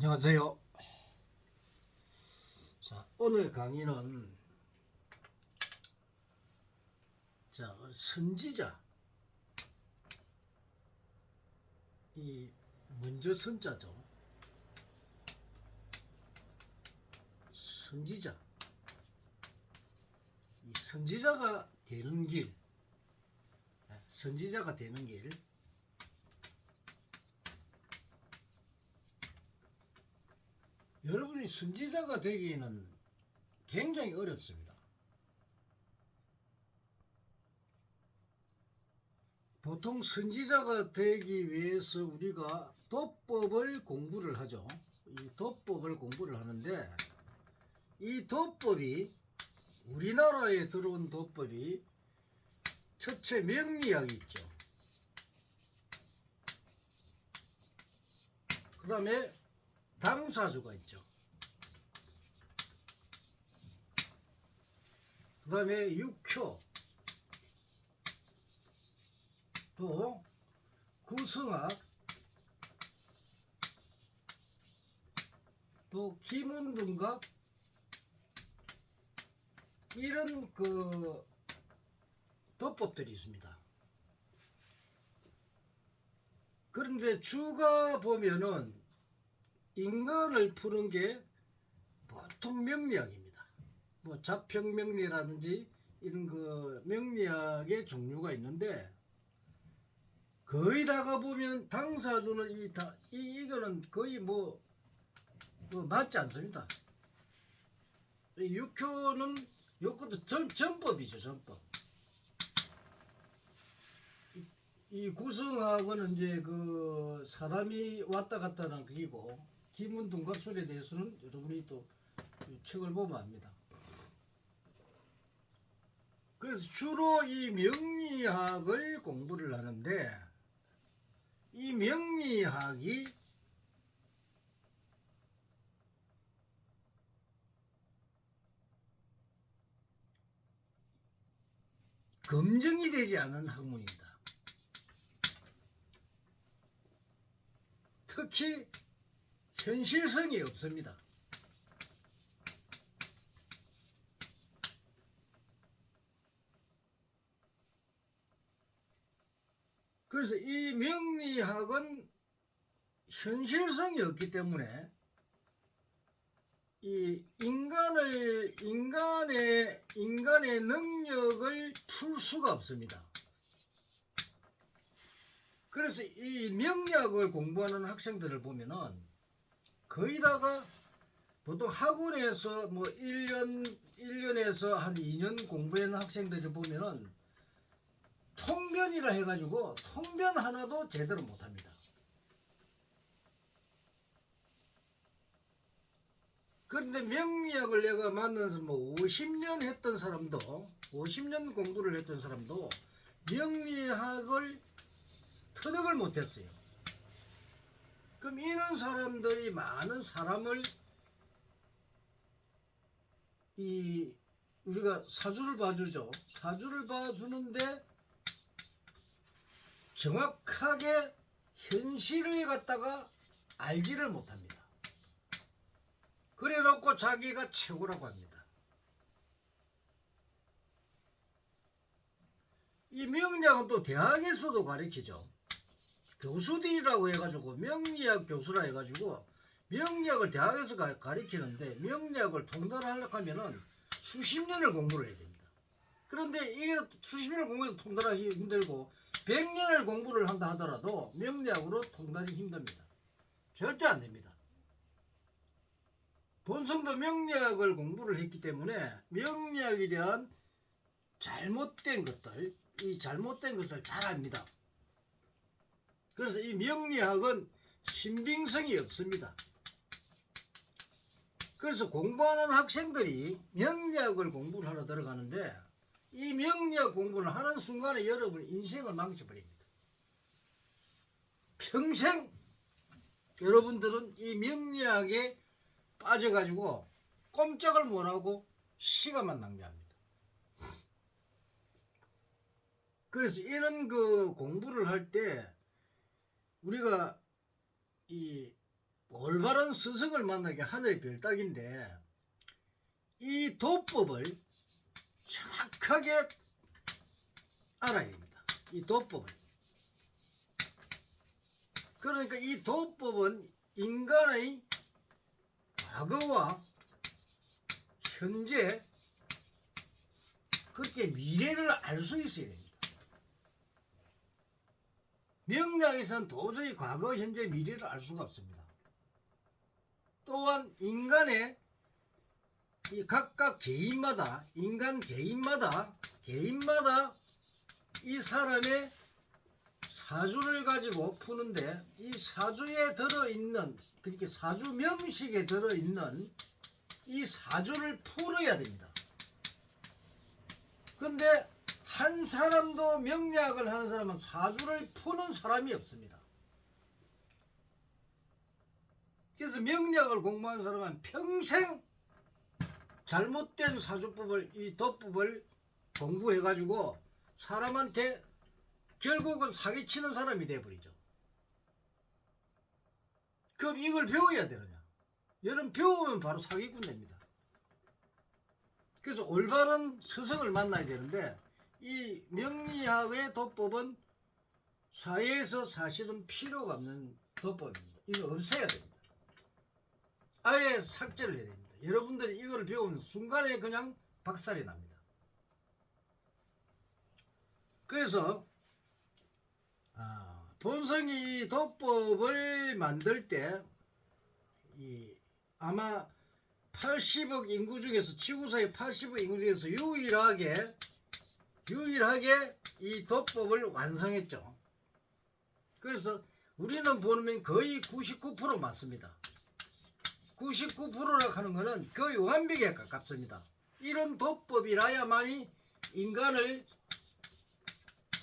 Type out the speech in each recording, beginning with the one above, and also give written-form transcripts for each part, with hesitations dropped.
안녕하세요. 자, 오늘 강의는 선지자, 이 먼저 선자죠. 선지자, 이 선지자가 되는 길, 선지자가 되는 길. 여러분이 선지자가 되기는 굉장히 어렵습니다. 보통 선지자가 되기 위해서 우리가 도법을 공부를 하죠. 이 도법을 공부를 하는데, 이 도법이, 우리나라에 들어온 도법이 첫째 명리학이 있죠. 그 다음에 당사주가 있죠. 그 다음에 육효, 또 구성학, 또 기문둔갑, 이런 도법들이 있습니다. 그런데 주가 보면은 인간을 푸는 게 보통 명리학입니다. 뭐 자평명리라든지 이런 명리학의 종류가 있는데, 거의 다가 보면 당사주는 이거는 거의 뭐 맞지 않습니다. 육효는 요것도 전법이죠, 전법. 이 구성학은 이제 사람이 왔다 갔다 하는 그기고, 기문둔갑술에 대해서는 여러분이 또 책을 보면 압니다. 그래서 주로 이 명리학을 공부를 하는데, 이 명리학이 검증이 되지 않은 학문입니다. 특히 현실성이 없습니다. 그래서 이 명리학은 현실성이 없기 때문에 이 인간의 능력을 풀 수가 없습니다. 그래서 이 명리학을 공부하는 학생들을 보면은 거의 다가 보통 학원에서 뭐 1년에서 한 2년 공부하는 학생들을 보면은 통변이라 해가지고 통변 하나도 제대로 못합니다. 그런데 명리학을 내가 만나서 뭐 50년 했던 사람도, 50년 공부를 했던 사람도 명리학을 터득을 못했어요. 그럼 이런 사람들이 많은 사람을 우리가 사주를 봐주죠. 사주를 봐주는데 정확하게 현실을 갖다가 알지를 못합니다. 그래 놓고 자기가 최고라고 합니다. 이 명리학은 또 대학에서도 가르치죠. 교수들이라고 해가지고 명리학 교수라 해가지고 명리학을 대학에서 가르치는데, 명리학을 통달하려고 하면은 수십 년을 공부를 해야 됩니다. 그런데 이게 수십 년을 공부해도 통달하기 힘들고 100년을 공부를 한다 하더라도 명리학으로 통달이 힘듭니다. 절대 안 됩니다. 본성도 명리학을 공부를 했기 때문에 명리학에 대한 잘못된 것을 잘 압니다. 그래서 이 명리학은 신빙성이 없습니다. 그래서 공부하는 학생들이 명리학을 공부를 하러 들어가는데, 이 명리학 공부를 하는 순간에 여러분 인생을 망쳐버립니다. 평생 여러분들은 이 명리학에 빠져가지고 꼼짝을 못하고 시간만 낭비합니다. 그래서 이런 공부를 할 때 우리가 이 올바른 스승을 만나게 하늘의 별따기인데 이 도법을 정확하게 알아야 됩니다. 이 도법을. 그러니까 이 도법은 인간의 과거와 현재 그렇게 미래를 알 수 있어야 됩니다. 명리학에서는 도저히 과거, 현재, 미래를 알 수가 없습니다. 또한 인간의 이 각각 개인마다 인간 개인마다 이 사람의 사주를 가지고 푸는데 이 사주에 들어있는 그렇게 사주 명식에 들어있는 이 사주를 풀어야 됩니다. 근데 한 사람도 명리학을 하는 사람은 사주를 푸는 사람이 없습니다. 그래서 명리학을 공부하는 사람은 평생 잘못된 사주법을 이 도법을 공부해가지고 사람한테 결국은 사기치는 사람이 돼버리죠. 그럼 이걸 배워야 되느냐? 여러분 배우면 바로 사기꾼 됩니다. 그래서 올바른 스승을 만나야 되는데 이 명리학의 도법은 사회에서 사실은 필요가 없는 도법입니다. 이거 없애야 됩니다. 아예 삭제를 해야 됩니다. 여러분들이 이걸 배우는 순간에 그냥 박살이 납니다. 그래서 본성이 도법을 만들 때 아마 80억 인구 중에서 지구상의 80억 인구 중에서 유일하게 이 도법을 완성했죠. 그래서 우리는 보면 거의 99% 맞습니다. 99%라고 하는 것은 거의 완벽에 가깝습니다. 이런 도법이라야만이 인간을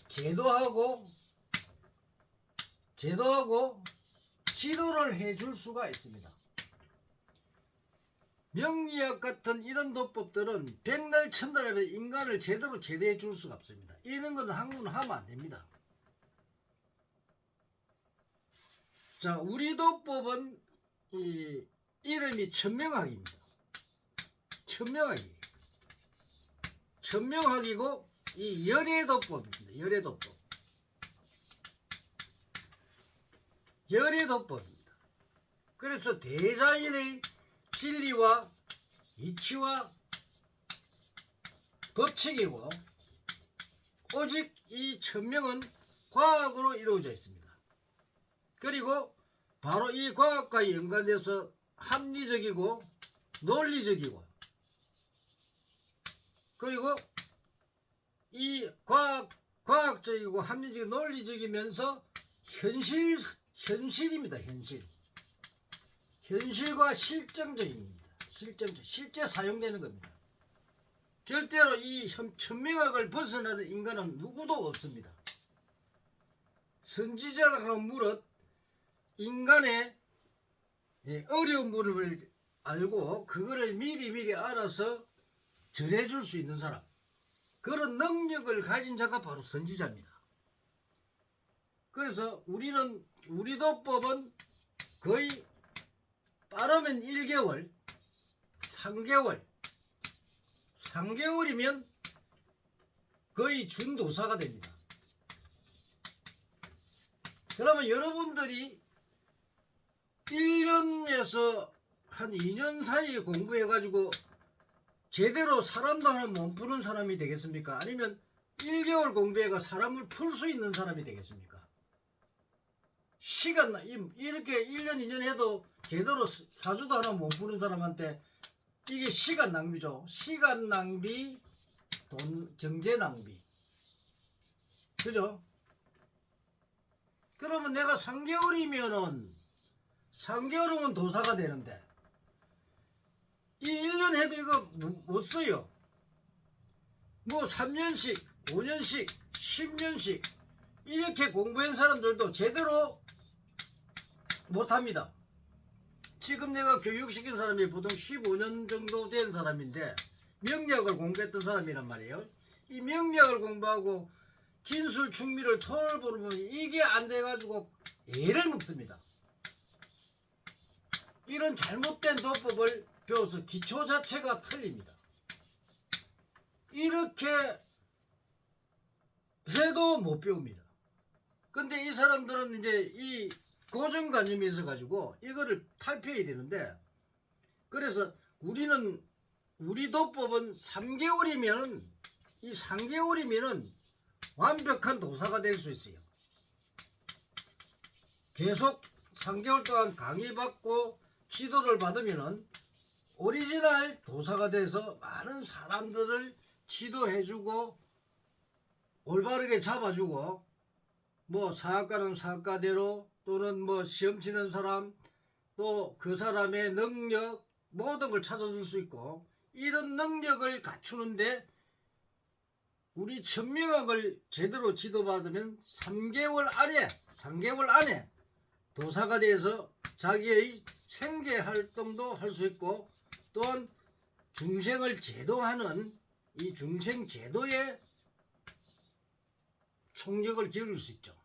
제도하고 지도를 해줄 수가 있습니다. 명리학 같은 이런 도법들은 백날 천날에 인간을 제대로 제대해 줄 수가 없습니다. 이런 건 한국은 하면 안 됩니다. 자, 우리 도법은 이름이 천명학입니다. 천명학이고 이 열애도법입니다. 열애도법입니다. 그래서 대자연의 진리와 이치와 법칙이고 오직 이 천명은 과학으로 이루어져 있습니다. 그리고 바로 이 과학과 연관돼서 합리적이고 논리적이고 그리고 이 과학적이고 합리적이고 논리적이면서 현실입니다. 현실과 실정적입니다. 실제 사용되는 겁니다. 절대로 이 천명학을 벗어나는 인간은 누구도 없습니다. 선지자라고 무릇 인간의 어려운 무릎을 알고 그거를 미리 알아서 전해줄 수 있는 사람, 그런 능력을 가진 자가 바로 선지자입니다. 그래서 우리 도법은 거의 빠르면 1개월, 3개월이면 거의 준도사가 됩니다. 그러면 여러분들이 1년에서 한 2년 사이에 공부해가지고 제대로 사람도 하나 못 푸는 사람이 되겠습니까? 아니면 1개월 공부해가 사람을 풀 수 있는 사람이 되겠습니까? 이렇게 1년, 2년 해도 제대로 사주도 하나 못 푸는 사람한테 이게 시간 낭비죠. 시간 낭비, 경제 낭비. 그죠? 그러면 내가 3개월이면 도사가 되는데 이 1년 해도 이거 못 써요. 뭐 3년씩, 5년씩, 10년씩 이렇게 공부한 사람들도 제대로 못합니다. 지금 내가 교육시킨 사람이 보통 15년 정도 된 사람인데 명리학을 공부했던 사람이란 말이에요. 이 명리학을 공부하고 진술 충미를 토를 보면 이게 안 돼가지고 애를 먹습니다. 이런 잘못된 도법을 배워서 기초 자체가 틀립니다. 이렇게 해도 못 배웁니다. 근데 이 사람들은 이제 이 고정관념이 있어가지고 이거를 탈피해야 되는데, 그래서 우리 도법은 3개월이면은, 이 3개월이면은 완벽한 도사가 될 수 있어요. 계속 3개월 동안 강의받고 지도를 받으면은 오리지널 도사가 돼서 많은 사람들을 지도해주고 올바르게 잡아주고, 뭐 사학과는 사학과대로, 또는 뭐 시험 치는 사람 또 그 사람의 능력 모든 걸 찾아줄 수 있고, 이런 능력을 갖추는데 우리 천명학을 제대로 지도받으면 3개월 안에 도사가 돼서 자기의 생계 활동도 할 수 있고, 또한 중생을 제도하는 이 중생 제도에 총력을 기울일 수 있죠.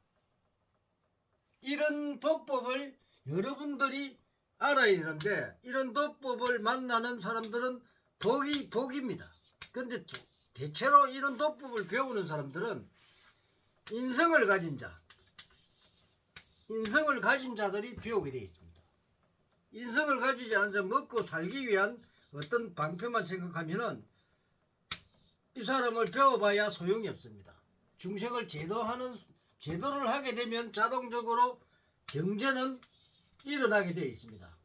이런 도법을 여러분들이 알아야 되는데, 이런 도법을 만나는 사람들은 복입니다. 근데 대체로 이런 도법을 배우는 사람들은 인성을 가진 자들이 배우게 되어 있습니다. 인성을 가지지 않은 자, 먹고 살기 위한 어떤 방편만 생각하면은 이 사람을 배워봐야 소용이 없습니다. 중생을 제도를 하게 되면 자동적으로 경제는 일어나게 되어 있습니다.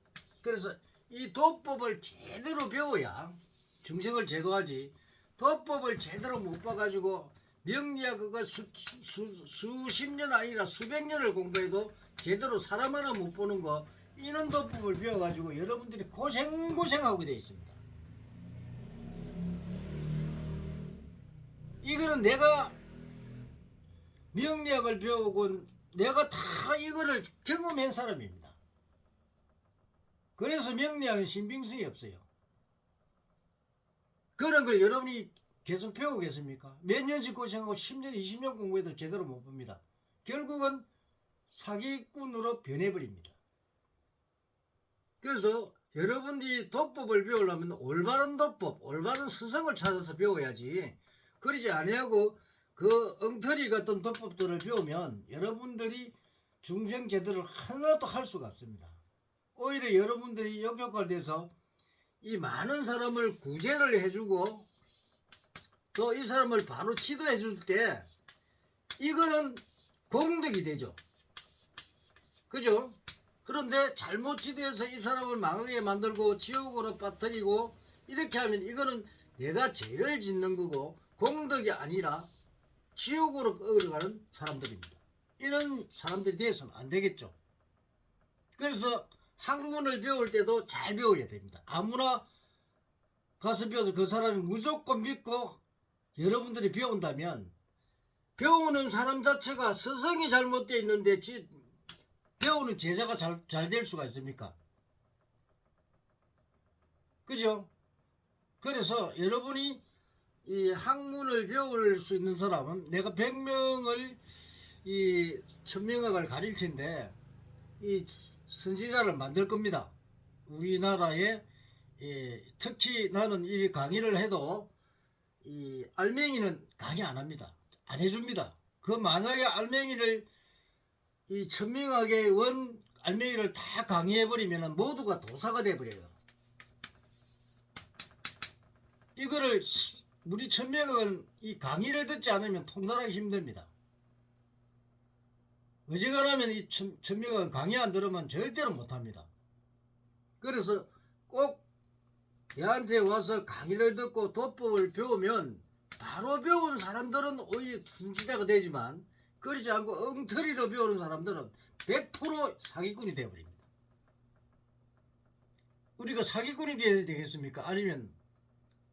그래서 이 도법을 제대로 배워야 중생을 제도하지, 도법을 제대로 못 봐가지고 명리학 그거 수십 년 아니라 수백 년을 공부해도 제대로 사람 하나 못 보는 거, 이런 도법을 배워가지고 여러분들이 고생하게 되어 있습니다. 이거는 내가 명리학을 배우고 내가 다 이거를 경험한 사람입니다. 그래서 명리학은 신빙성이 없어요. 그런 걸 여러분이 계속 배우겠습니까? 몇 년씩 고생하고 10년, 20년 공부해도 제대로 못 봅니다. 결국은 사기꾼으로 변해버립니다. 그래서 여러분들이 도법을 배우려면 올바른 도법, 올바른 스승을 찾아서 배워야지, 그러지 아니하고 그 엉터리 같은 도법들을 배우면 여러분들이 중생 제도를 하나도 할 수가 없습니다. 오히려 여러분들이 역효과돼서 이 많은 사람을 구제를 해주고 또 이 사람을 바로 지도해 줄 때 이거는 공덕이 되죠. 그죠? 그런데 잘못 지도해서 이 사람을 망하게 만들고 지옥으로 빠뜨리고 이렇게 하면 이거는 내가 죄를 짓는 거고 공덕이 아니라 지옥으로 끌어가는 사람들입니다. 이런 사람들이 되어서는 안 되겠죠. 그래서 학문을 배울 때도 잘 배워야 됩니다. 아무나 가서 배워서 그 사람이 무조건 믿고 여러분들이 배운다면, 배우는 사람 자체가 스승이 잘못되어 있는데 배우는 제자가 잘 될 수가 있습니까? 그죠? 그래서 여러분이 이 학문을 배울 수 있는 사람은, 내가 100명을 이 천명학을 가르치는데 이 선지자를 만들 겁니다. 우리나라에 특히 나는 이 강의를 해도 이 알맹이는 강의 안 합니다. 안 해줍니다. 그 만약에 알맹이를 이 천명학의 원 알맹이를 다 강의해버리면 모두가 도사가 돼버려요. 이거를 우리 천명학은 이 강의를 듣지 않으면 통달하기 힘듭니다. 어지간하면 이 천명학은 강의 안 들으면 절대로 못합니다. 그래서 꼭 얘한테 와서 강의를 듣고 도법을 배우면 바로 배운 사람들은 오히려 선지자가 되지만, 그러지 않고 엉터리로 배우는 사람들은 100% 사기꾼이 되어버립니다. 우리가 사기꾼이 되어야 되겠습니까? 아니면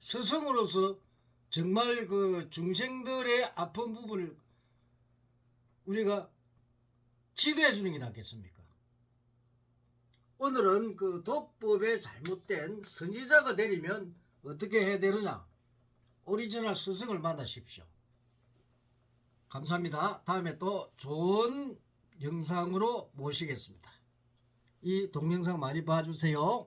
스승으로서 정말 그 중생들의 아픈 부분을 우리가 지도해 주는 게 낫겠습니까? 오늘은 그 도법에 잘못된 선지자가 되려면 어떻게 해야 되느냐? 오리지널 스승을 만나십시오. 감사합니다. 다음에 또 좋은 영상으로 모시겠습니다. 이 동영상 많이 봐주세요.